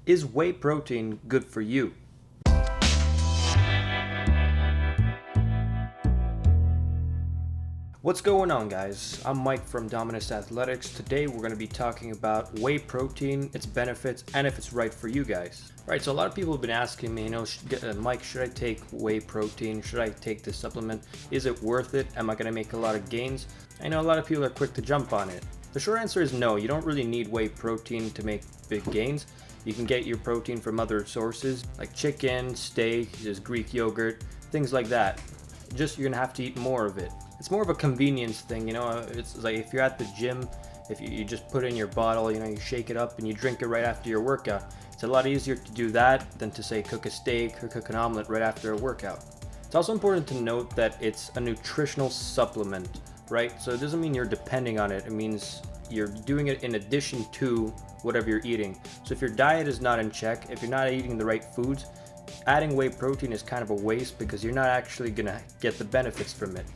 Is whey protein good for you? What's going on, guys? I'm Mike from Dominus Athletics. Today we're going to be talking about whey protein, its benefits, and if it's right for you guys. Right, so a lot of people have been asking me, Mike, should I take whey protein? Should I take this supplement? Is it worth it? Am I going to make a lot of gains? I know a lot of people are quick to jump on it. The short answer is no. You don't really need whey protein to make big gains. You can get your protein from other sources like chicken, steak, just Greek yogurt, things like that. Just you're gonna have to eat more of it. It's more of a convenience thing, it's like if you're at the gym, if you just put in your bottle, you shake it up and you drink it right after your workout. It's a lot easier to do that than to say cook a steak or cook an omelet right after a workout. It's also important to note that it's a nutritional supplement, right? So it doesn't mean you're depending on it. It means you're doing it in addition to whatever you're eating. So if your diet is not in check, if you're not eating the right foods, adding whey protein is kind of a waste because you're not actually gonna get the benefits from it.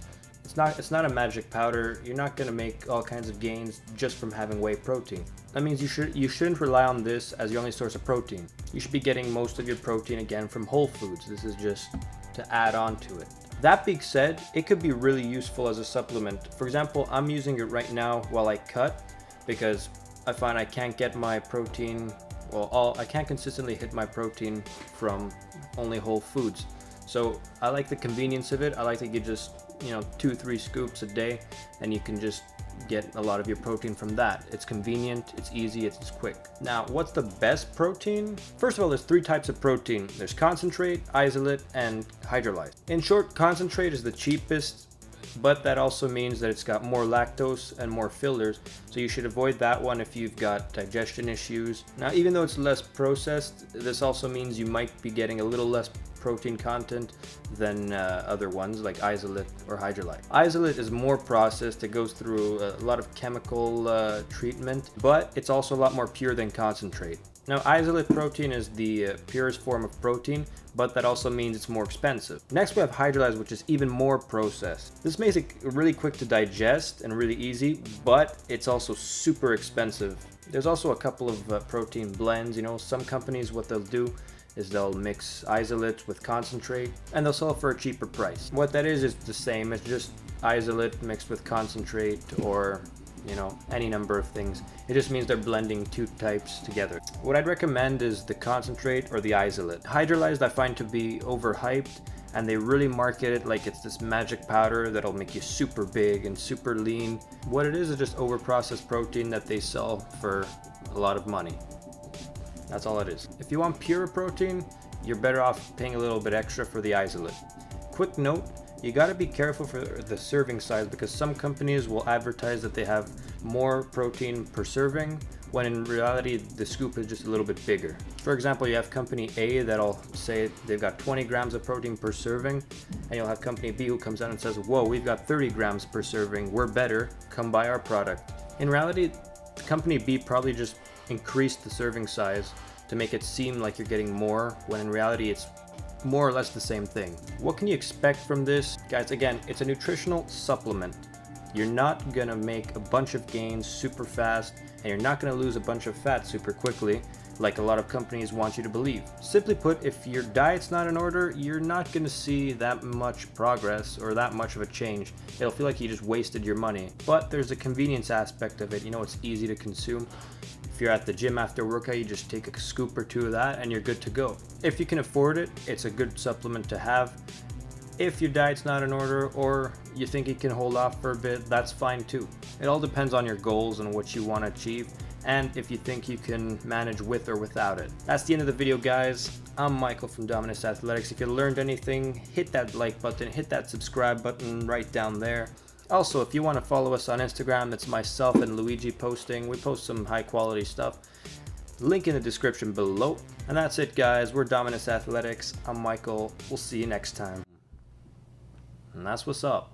It's not a magic powder. You're not gonna make all kinds of gains just from having whey protein. That means you shouldn't rely on this as your only source of protein. You should be getting most of your protein again from whole foods. This is just to add on to it. That being said, it could be really useful as a supplement. For example, I'm using it right now while I cut because I find I can't get my protein, I can't consistently hit my protein from only whole foods. So I like the convenience of it. I like to get just 2-3 scoops a day and you can just get a lot of your protein from that. It's convenient, it's easy, it's quick. Now, what's the best protein? First of all, there's 3 types of protein. There's concentrate, isolate, and hydrolyzed. In short, concentrate is the cheapest, but that also means that it's got more lactose and more fillers, so you should avoid that one if you've got digestion issues. Now, even though it's less processed, this also means you might be getting a little less protein content than other ones like isolate or hydrolyte. Isolate is more processed. It goes through a lot of chemical treatment, but it's also a lot more pure than concentrate. Now, isolate protein is the purest form of protein, but that also means it's more expensive. Next, we have hydrolyzed, which is even more processed. This makes it really quick to digest and really easy, but it's also super expensive. There's also a couple of protein blends. Some companies, what they'll do is they'll mix isolate with concentrate and they'll sell it for a cheaper price. What that is the same. It's just isolate mixed with concentrate or any number of things. It just means they're blending 2 types together. What I'd recommend is the concentrate or the isolate. Hydrolyzed I find to be overhyped, and they really market it like it's this magic powder that'll make you super big and super lean. What it is just overprocessed protein that they sell for a lot of money. That's all it is. If you want pure protein, you're better off paying a little bit extra for the isolate. Quick note, you gotta be careful for the serving size because some companies will advertise that they have more protein per serving when in reality the scoop is just a little bit bigger. For example, you have company A that'll say they've got 20 grams of protein per serving, and you'll have company B who comes out and says, whoa, we've got 30 grams per serving, we're better, come buy our product. In reality, company B probably just increased the serving size to make it seem like you're getting more when in reality it's more or less the same thing. What can you expect from this? Guys, again, it's a nutritional supplement. You're not gonna make a bunch of gains super fast, and you're not gonna lose a bunch of fat super quickly like a lot of companies want you to believe. Simply put, if your diet's not in order, you're not gonna see that much progress or that much of a change. It'll feel like you just wasted your money. But there's a convenience aspect of it. It's easy to consume. If you're at the gym after workout, you just take a scoop or 2 of that and you're good to go. If you can afford it, it's a good supplement to have. If your diet's not in order or you think you can hold off for a bit, that's fine too. It all depends on your goals and what you want to achieve, and if you think you can manage with or without it. That's the end of the video, guys. I'm Michael from Dominus Athletics. If you learned anything, hit that like button, hit that subscribe button right down there. Also, if you want to follow us on Instagram, it's myself and Luigi posting. We post some high quality stuff. Link in the description below. And that's it, guys. We're Dominus Athletics. I'm Michael. We'll see you next time. And that's what's up.